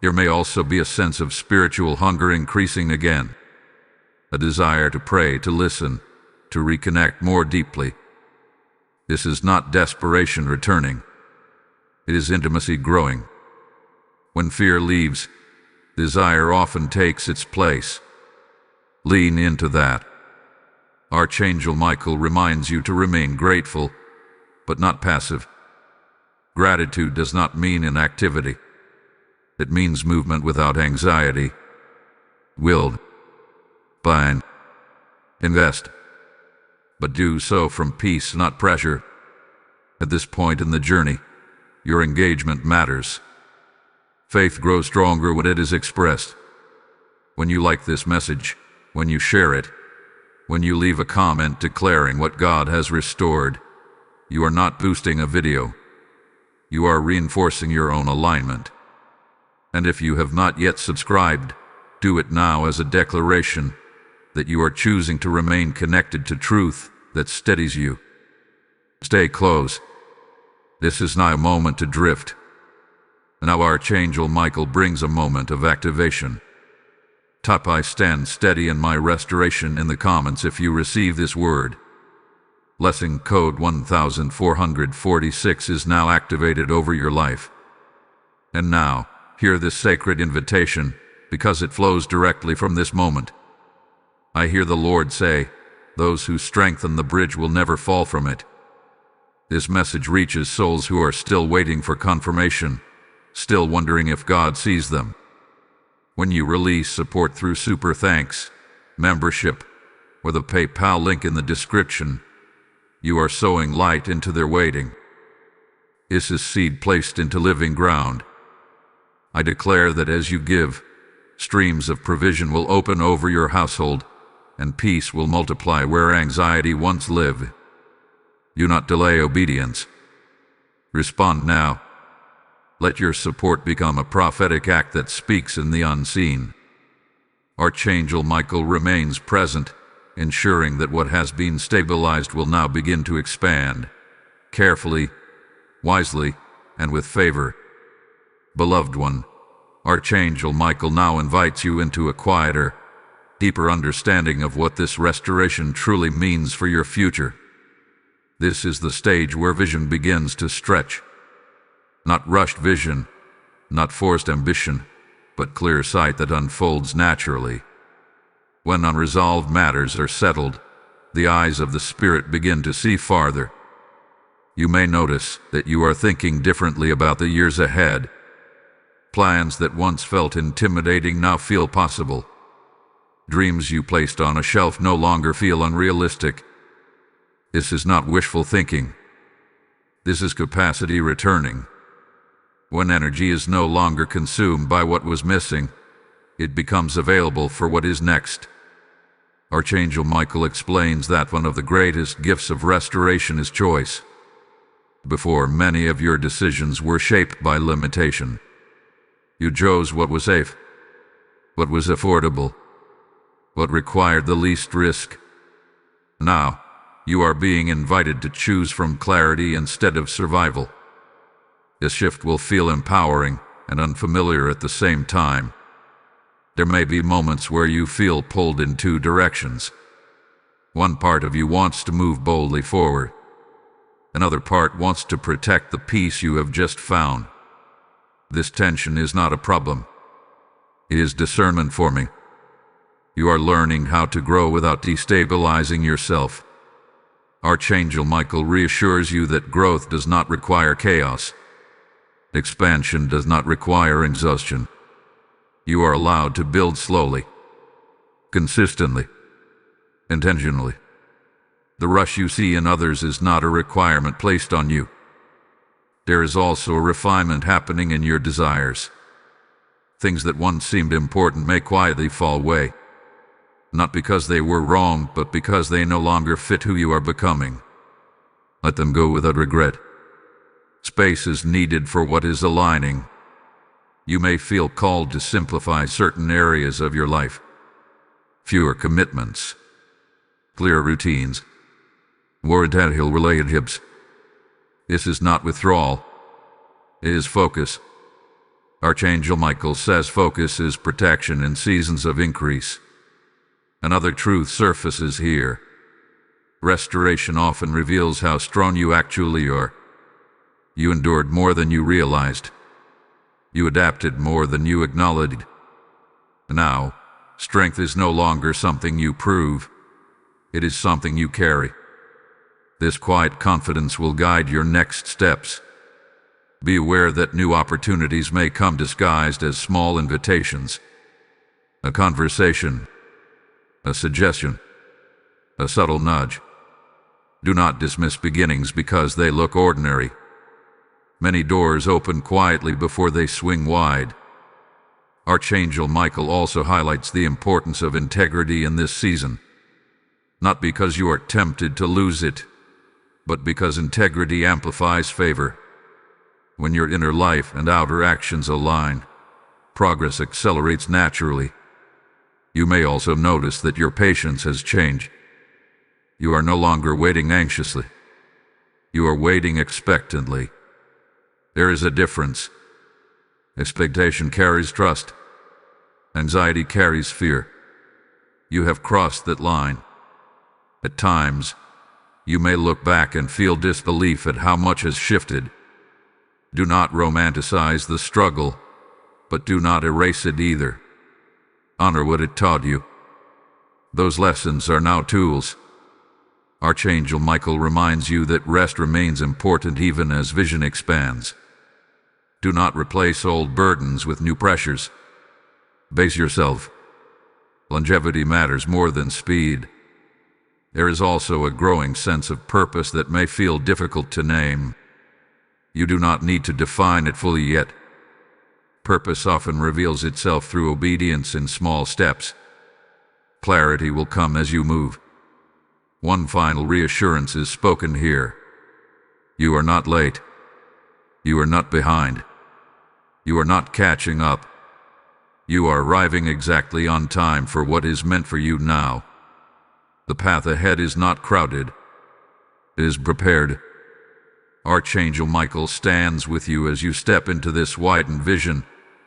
There may also be a sense of spiritual hunger increasing again. A desire to pray, to listen, to reconnect more deeply. This is not desperation returning. It is intimacy growing. When fear leaves, desire often takes its place. Lean into that. Archangel Michael reminds you to remain grateful, but not passive. Gratitude does not mean inactivity. It means movement without anxiety. Willed. Bind. Invest. But do so from peace, not pressure. At this point in the journey, your engagement matters. Faith grows stronger when it is expressed. When you like this message, when you share it, when you leave a comment declaring what God has restored, you are not boosting a video. You are reinforcing your own alignment. And if you have not yet subscribed, do it now as a declaration that you are choosing to remain connected to truth that steadies you. Stay close. This is not a moment to drift. Now Archangel Michael brings a moment of activation. Type "I stand steady in my restoration" in the comments if you receive this word. Blessing code 1446 is now activated over your life. And now, hear this sacred invitation, because it flows directly from this moment. I hear the Lord say, those who strengthen the bridge will never fall from it. This message reaches souls who are still waiting for confirmation, still wondering if God sees them. When you release support through Super Thanks, membership, or the PayPal link in the description, you are sowing light into their waiting. This is seed placed into living ground. I declare that as you give, streams of provision will open over your household, and peace will multiply where anxiety once lived. Do not delay obedience. Respond now. Let your support become a prophetic act that speaks in the unseen. Archangel Michael remains present, ensuring that what has been stabilized will now begin to expand, carefully, wisely, and with favor. Beloved one, Archangel Michael now invites you into a quieter, deeper understanding of what this restoration truly means for your future. This is the stage where vision begins to stretch, Not rushed vision, not forced ambition, but clear sight that unfolds naturally. When unresolved matters are settled, the eyes of the spirit begin to see farther. You may notice that you are thinking differently about the years ahead. Plans that once felt intimidating now feel possible. Dreams you placed on a shelf no longer feel unrealistic. This is not wishful thinking. This is capacity returning. When energy is no longer consumed by what was missing, it becomes available for what is next. Archangel Michael explains that one of the greatest gifts of restoration is choice. Before, many of your decisions were shaped by limitation. You chose what was safe, what was affordable, what required the least risk. Now, you are being invited to choose from clarity instead of survival. This shift will feel empowering and unfamiliar at the same time. There may be moments where you feel pulled in two directions. One part of you wants to move boldly forward. Another part wants to protect the peace you have just found. This tension is not a problem. It is discernment forming. You are learning how to grow without destabilizing yourself. Archangel Michael reassures you that growth does not require chaos. Expansion does not require exhaustion. You are allowed to build slowly, consistently, intentionally. The rush you see in others is not a requirement placed on you. There is also a refinement happening in your desires. Things that once seemed important may quietly fall away, not because they were wrong, but because they no longer fit who you are becoming. Let them go without regret. Space is needed for what is aligning. You may feel called to simplify certain areas of your life. Fewer commitments, clearer routines, more intentional relationships. This is not withdrawal. It is focus. Archangel Michael says focus is protection in seasons of increase. Another truth surfaces here. Restoration often reveals how strong you actually are. You endured more than you realized. You adapted more than you acknowledged. Now, strength is no longer something you prove. It is something you carry. This quiet confidence will guide your next steps. Be aware that new opportunities may come disguised as small invitations. A conversation, a suggestion, a subtle nudge. Do not dismiss beginnings because they look ordinary. Many doors open quietly before they swing wide. Archangel Michael also highlights the importance of integrity in this season. Not because you are tempted to lose it, but because integrity amplifies favor. When your inner life and outer actions align, progress accelerates naturally. You may also notice that your patience has changed. You are no longer waiting anxiously. You are waiting expectantly. There is a difference. Expectation carries trust. Anxiety carries fear. You have crossed that line. At times, you may look back and feel disbelief at how much has shifted. Do not romanticize the struggle, but do not erase it either. Honor what it taught you. Those lessons are now tools. Archangel Michael reminds you that rest remains important even as vision expands. Do not replace old burdens with new pressures. Pace yourself. Longevity matters more than speed. There is also a growing sense of purpose that may feel difficult to name. You do not need to define it fully yet. Purpose often reveals itself through obedience in small steps. Clarity will come as you move. One final reassurance is spoken here. You are not late. You are not behind. You are not catching up. You are arriving exactly on time for what is meant for you now. The path ahead is not crowded. It is prepared. Archangel Michael stands with you as you step into this widened vision,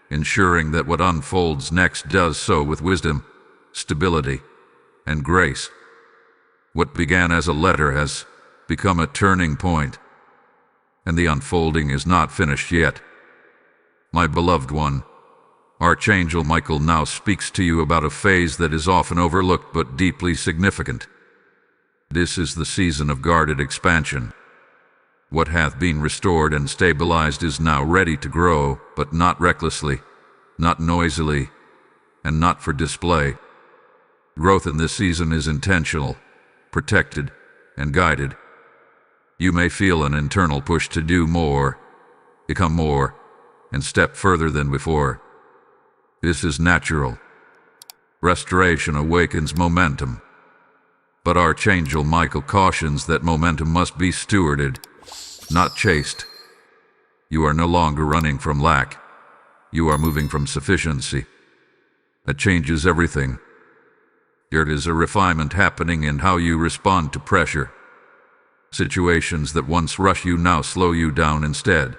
ensuring that what unfolds next does so with wisdom, stability, and grace. What began as a letter has become a turning point. and the unfolding is not finished yet. My beloved one, Archangel Michael now speaks to you about a phase that is often overlooked but deeply significant. This is the season of guarded expansion. What hath been restored and stabilized is now ready to grow, but not recklessly, not noisily, and not for display. Growth in this season is intentional, protected, and guided. You may feel an internal push to do more, become more, and step further than before. This is natural. Restoration awakens momentum. But Archangel Michael cautions that momentum must be stewarded, not chased. You are no longer running from lack. You are moving from sufficiency. That changes everything. There is a refinement happening in how you respond to pressure. Situations that once rush you now slow you down instead.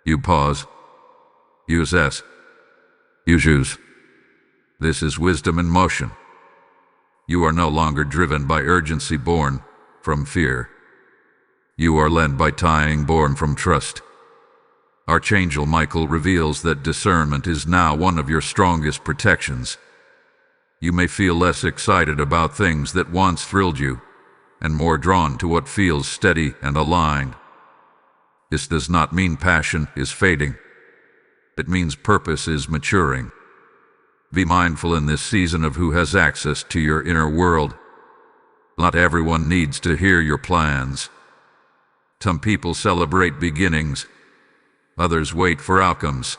You pause. You assess. You choose. This is wisdom in motion. You are no longer driven by urgency born from fear. You are led by timing born from trust. Archangel Michael reveals that discernment is now one of your strongest protections. You may feel less excited about things that once thrilled you, and more drawn to what feels steady and aligned. This does not mean passion is fading. It means purpose is maturing. Be mindful in this season of who has access to your inner world. Not everyone needs to hear your plans. Some people celebrate beginnings. Others wait for outcomes.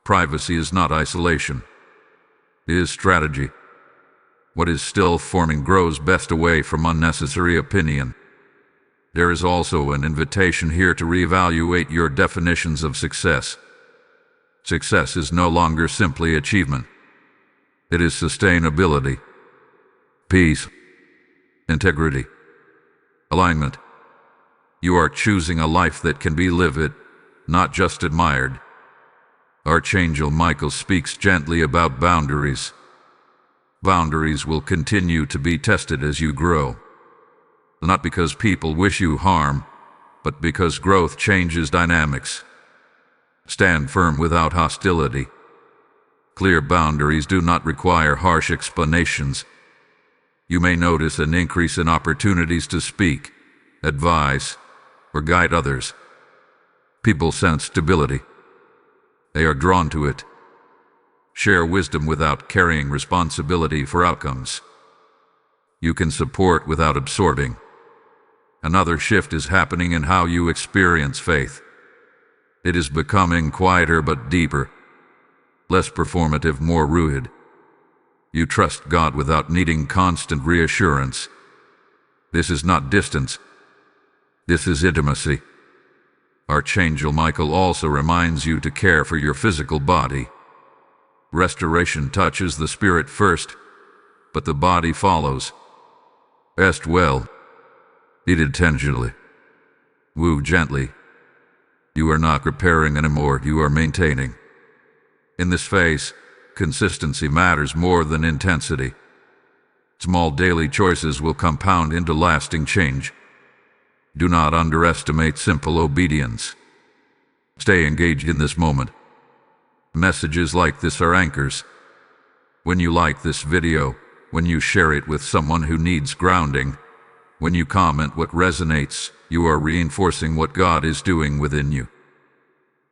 Privacy is not isolation. It is strategy. What is still forming grows best away from unnecessary opinion. There is also an invitation here to reevaluate your definitions of success. Success is no longer simply achievement. It is sustainability, peace, integrity, alignment. You are choosing a life that can be lived, not just admired. Archangel Michael speaks gently about boundaries. Boundaries will continue to be tested as you grow. Not because people wish you harm, but because growth changes dynamics. Stand firm without hostility. Clear boundaries do not require harsh explanations. You may notice an increase in opportunities to speak, advise, or guide others. People sense stability. They are drawn to it. Share wisdom without carrying responsibility for outcomes. You can support without absorbing. Another shift is happening in how you experience faith. It is becoming quieter but deeper. Less performative, more rooted. You trust God without needing constant reassurance. This is not distance. This is intimacy. Archangel Michael also reminds you to care for your physical body. Restoration touches the spirit first, but the body follows. Rest well. Eat intentionally. Move gently. You are not repairing anymore, you are maintaining. In this phase, consistency matters more than intensity. Small daily choices will compound into lasting change. Do not underestimate simple obedience. Stay engaged in this moment. Messages like this are anchors. When you like this video, when you share it with someone who needs grounding, when you comment what resonates, you are reinforcing what God is doing within you.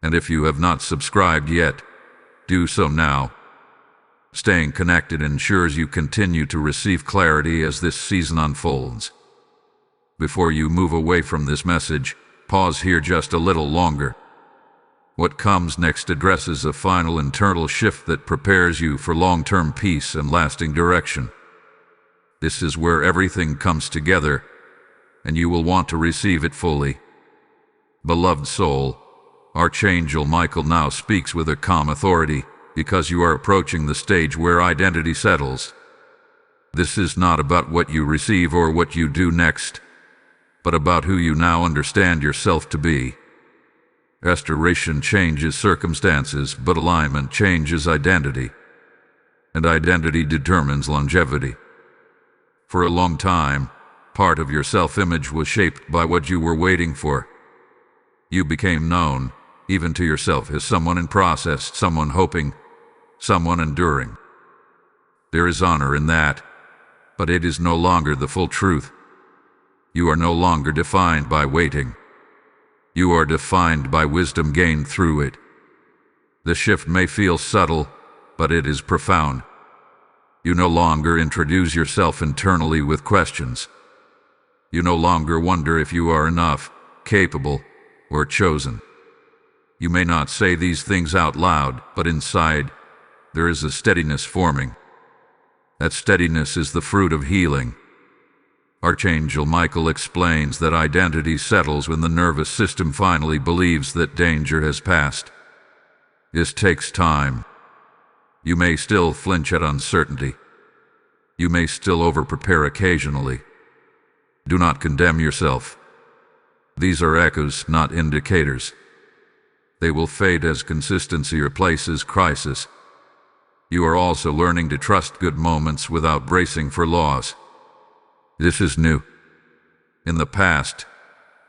And if you have not subscribed yet, do so now. Staying connected ensures you continue to receive clarity as this season unfolds. Before you move away from this message, pause here just a little longer. What comes next addresses a final internal shift that prepares you for long-term peace and lasting direction. This is where everything comes together, and you will want to receive it fully. Beloved soul, Archangel Michael now speaks with a calm authority, because you are approaching the stage where identity settles. This is not about what you receive or what you do next, but about who you now understand yourself to be. Restoration changes circumstances, but alignment changes identity. And identity determines longevity. For a long time, part of your self-image was shaped by what you were waiting for. You became known, even to yourself, as someone in process, someone hoping, someone enduring. There is honor in that, but it is no longer the full truth. You are no longer defined by waiting. You are defined by wisdom gained through it. The shift may feel subtle, but it is profound. You no longer introduce yourself internally with questions. You no longer wonder if you are enough, capable, or chosen. You may not say these things out loud, but inside, there is a steadiness forming. That steadiness is the fruit of healing. Archangel Michael explains that identity settles when the nervous system finally believes that danger has passed. This takes time. You may still flinch at uncertainty. You may still over-prepare occasionally. Do not condemn yourself. These are echoes, not indicators. They will fade as consistency replaces crisis. You are also learning to trust good moments without bracing for loss. This is new. In the past,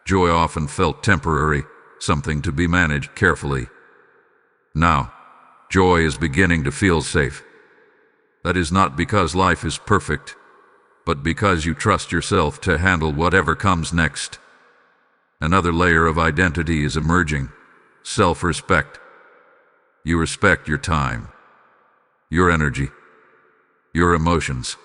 joy often felt temporary, something to be managed carefully. Now, joy is beginning to feel safe. That is not because life is perfect, but because you trust yourself to handle whatever comes next. Another layer of identity is emerging: self-respect. You respect your time, your energy, your emotions.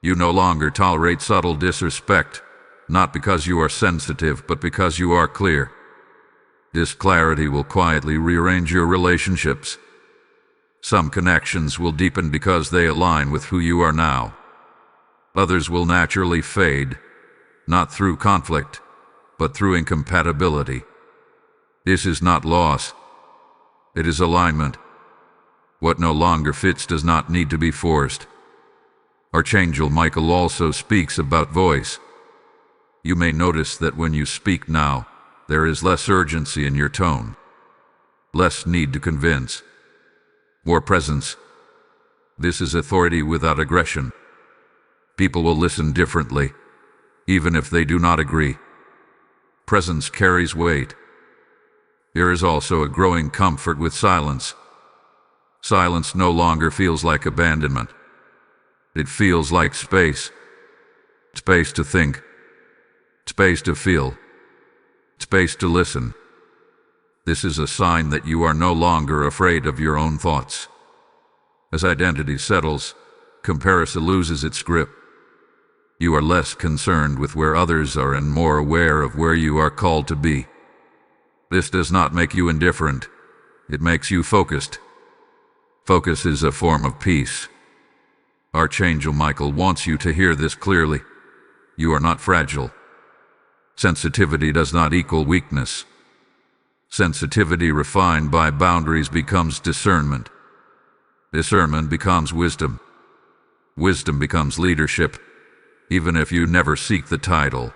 You no longer tolerate subtle disrespect, not because you are sensitive, but because you are clear. This clarity will quietly rearrange your relationships. Some connections will deepen because they align with who you are now. Others will naturally fade, not through conflict, but through incompatibility. This is not loss. It is alignment. What no longer fits does not need to be forced. Archangel Michael also speaks about voice. You may notice that when you speak now, there is less urgency in your tone, less need to convince, more presence. This is authority without aggression. People will listen differently, even if they do not agree. Presence carries weight. There is also a growing comfort with silence. Silence no longer feels like abandonment. It feels like space. Space to think. Space to feel. Space to listen. This is a sign that you are no longer afraid of your own thoughts. As identity settles, comparison loses its grip. You are less concerned with where others are and more aware of where you are called to be. This does not make you indifferent. It makes you focused. Focus is a form of peace. Archangel Michael wants you to hear this clearly. You are not fragile. Sensitivity does not equal weakness. Sensitivity refined by boundaries becomes discernment. Discernment becomes wisdom. Wisdom becomes leadership, even if you never seek the title.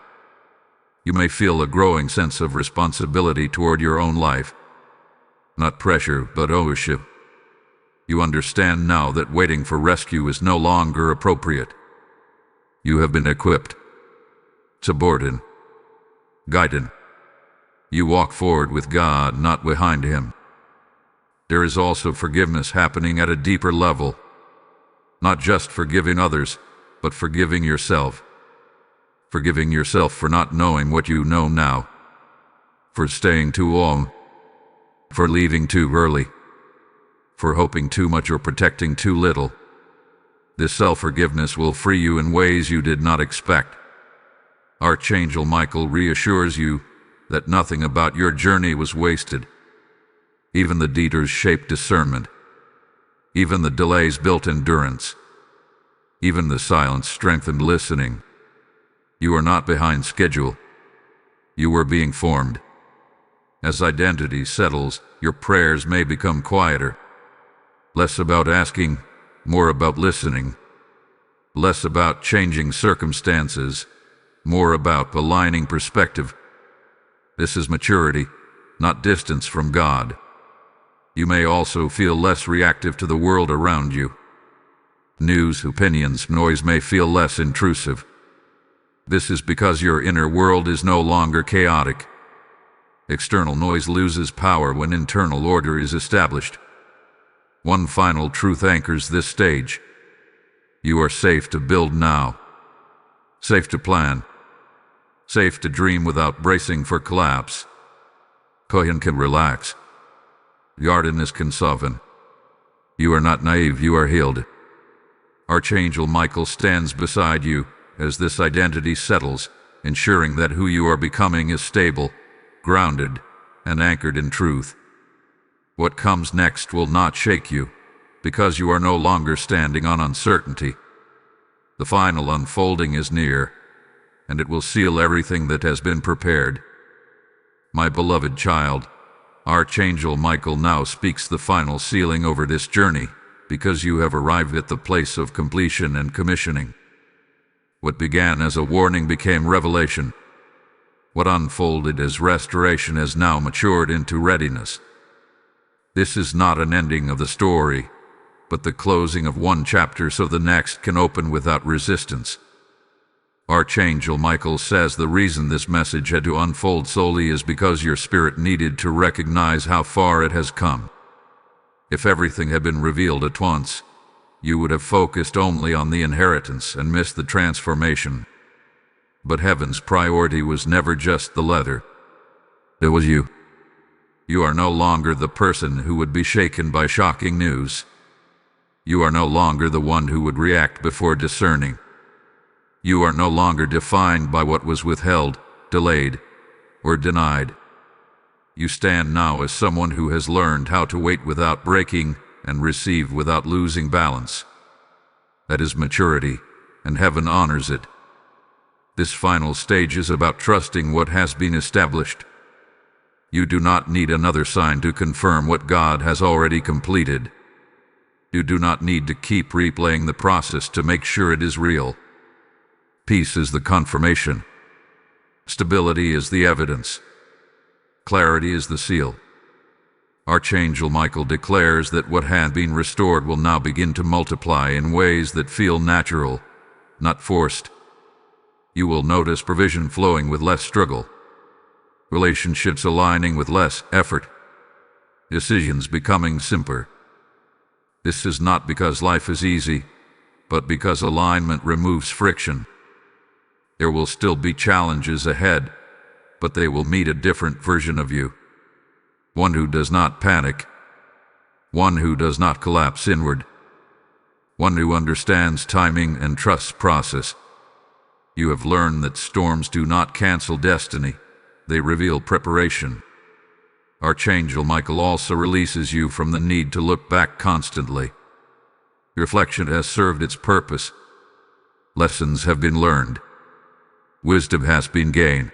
You may feel a growing sense of responsibility toward your own life. Not pressure, but ownership. You understand now that waiting for rescue is no longer appropriate. You have been equipped, subordinate, guided. You walk forward with God, not behind Him. There is also forgiveness happening at a deeper level. Not just forgiving others, but forgiving yourself. Forgiving yourself for not knowing what you know now. For staying too long. For leaving too early. For hoping too much or protecting too little. This self-forgiveness will free you in ways you did not expect. Archangel Michael reassures you that nothing about your journey was wasted. Even the detours shaped discernment. Even the delays built endurance. Even the silence strengthened listening. You are not behind schedule. You are being formed. As identity settles, your prayers may become quieter. Less about asking, more about listening. Less about changing circumstances, more about aligning perspective. This is maturity, not distance from God. You may also feel less reactive to the world around you. News, opinions, noise may feel less intrusive. This is because your inner world is no longer chaotic. External noise loses power when internal order is established. One final truth anchors this stage. You are safe to build now. Safe to plan. Safe to dream without bracing for collapse. Kohen can relax. Yardanis can soften. You are not naive, you are healed. Archangel Michael stands beside you as this identity settles, ensuring that who you are becoming is stable, grounded, and anchored in truth. What comes next will not shake you, because you are no longer standing on uncertainty. The final unfolding is near, and it will seal everything that has been prepared. My beloved child, Archangel Michael now speaks the final sealing over this journey, because you have arrived at the place of completion and commissioning. What began as a warning became revelation. What unfolded as restoration has now matured into readiness. This is not an ending of the story, but the closing of one chapter so the next can open without resistance. Archangel Michael says the reason this message had to unfold solely is because your spirit needed to recognize how far it has come. If everything had been revealed at once, you would have focused only on the inheritance and missed the transformation. But heaven's priority was never just the letter. It was you. You are no longer the person who would be shaken by shocking news. You are no longer the one who would react before discerning. You are no longer defined by what was withheld, delayed, or denied. You stand now as someone who has learned how to wait without breaking and receive without losing balance. That is maturity, and heaven honors it. This final stage is about trusting what has been established. You do not need another sign to confirm what God has already completed. You do not need to keep replaying the process to make sure it is real. Peace is the confirmation. Stability is the evidence. Clarity is the seal. Archangel Michael declares that what had been restored will now begin to multiply in ways that feel natural, not forced. You will notice provision flowing with less struggle. Relationships aligning with less effort. Decisions becoming simpler. This is not because life is easy, but because alignment removes friction. There will still be challenges ahead, but they will meet a different version of you. One who does not panic. One who does not collapse inward. One who understands timing and trusts process. You have learned that storms do not cancel destiny. They reveal preparation. Archangel Michael also releases you from the need to look back constantly. Reflection has served its purpose. Lessons have been learned. Wisdom has been gained.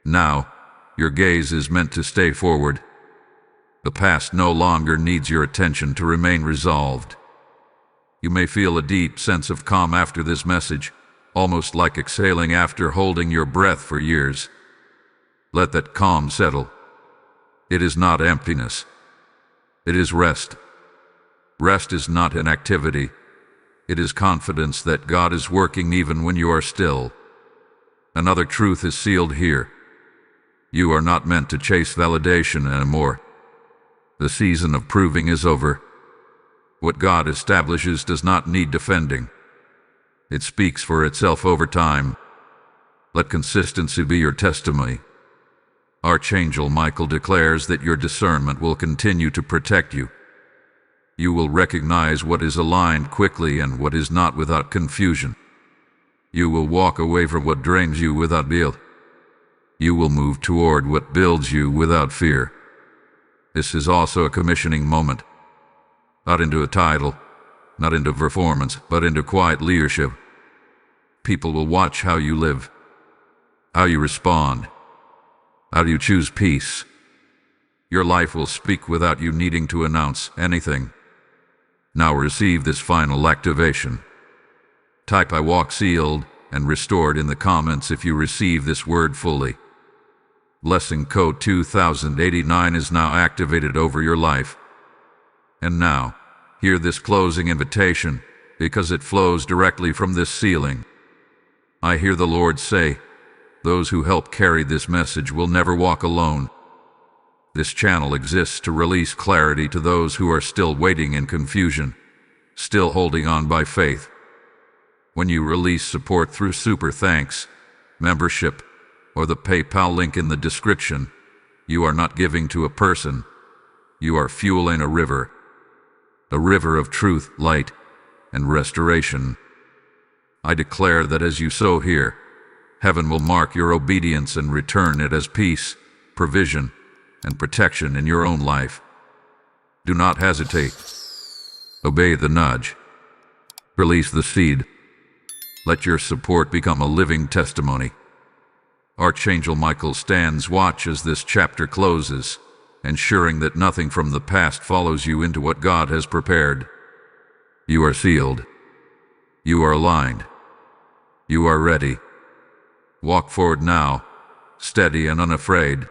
Now, your gaze is meant to stay forward. The past no longer needs your attention to remain resolved. You may feel a deep sense of calm after this message, almost like exhaling after holding your breath for years. Let that calm settle. It is not emptiness. It is rest. Rest is not inactivity. It is confidence that God is working even when you are still. Another truth is sealed here. You are not meant to chase validation anymore. The season of proving is over. What God establishes does not need defending. It speaks for itself over time. Let consistency be your testimony. Archangel Michael declares that your discernment will continue to protect you. You will recognize what is aligned quickly and what is not without confusion. You will walk away from what drains you without guilt. You will move toward what builds you without fear. This is also a commissioning moment. Not into a title, not into performance, but into quiet leadership. People will watch how you live, how you respond, how you choose peace. Your life will speak without you needing to announce anything. Now receive this final activation. Type "I walk sealed" and restored in the comments if you receive this word fully. Blessing code 2089 is now activated over your life. And now, hear this closing invitation, because it flows directly from this sealing. I hear the Lord say, Those who help carry this message will never walk alone. This channel exists to release clarity to those who are still waiting in confusion, still holding on by faith. When you release support through super thanks, membership, or the PayPal link in the description, you are not giving to a person. You are fueling a river of truth, light, and restoration. I declare that as you sow here, heaven will mark your obedience and return it as peace, provision, and protection in your own life. Do not hesitate. Obey the nudge. Release the seed. Let your support become a living testimony. Archangel Michael stands watch as this chapter closes, ensuring that nothing from the past follows you into what God has prepared. You are sealed. You are aligned. You are ready. Walk forward now, steady and unafraid.